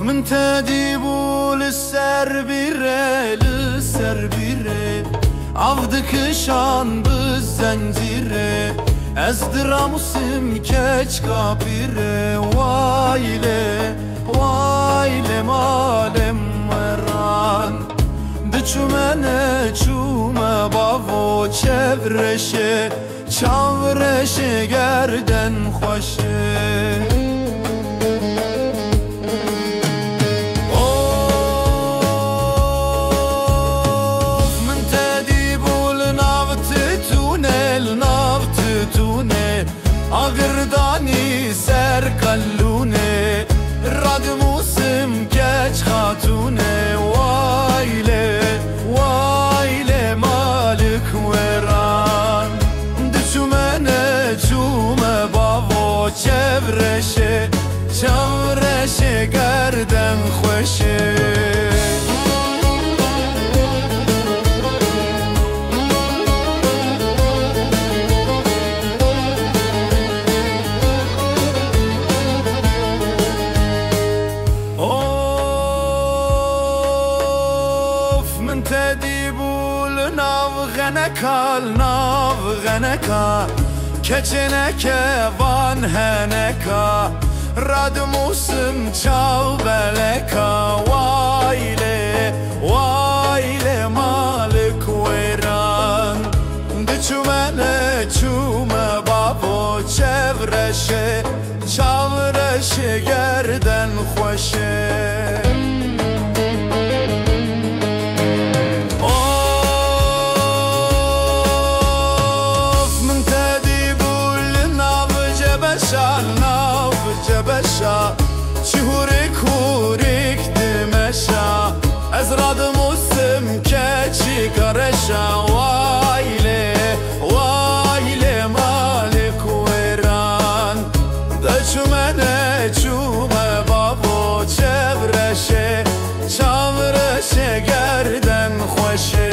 من تديبو للسر بيره للسر بيره عفدك شان بالزنجيره ازدرام سمكج كابيره وايله وايله مالم وران دچومنه چومه باو چورشه چاورشه گردن خوشه Ağırdani ser kallune Rad musim geç hatune Vayle vayle malik veran Düşümene çume bavo çevreşe Çavreşe gerden khoşe ناو غنکا keçeneke van heneka rad musim çav beleka vayle vayle malik veran dçumene çume babo çevreşe çavreşe gerden khoşe چهورک هورک دمشا از راد موسم کچی کرشا وایله وایله مالک ویران دچمنه چومه بابو چورشه چاورشه گردن خوشه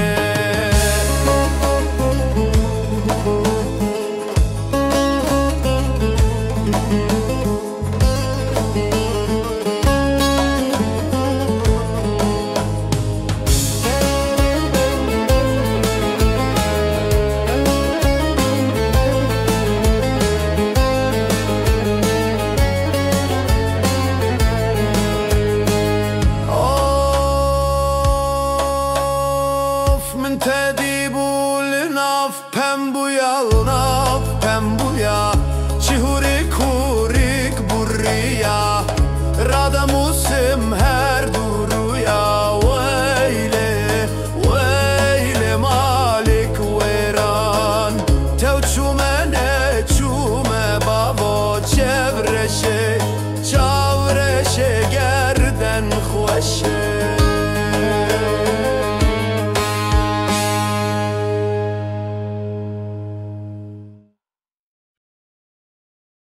pembuya Çihurik hurik buraya Rada musim her duruya Veyle veyle malik veran Tev çumene çume babo çevreşe Çavreşe gerden khoşe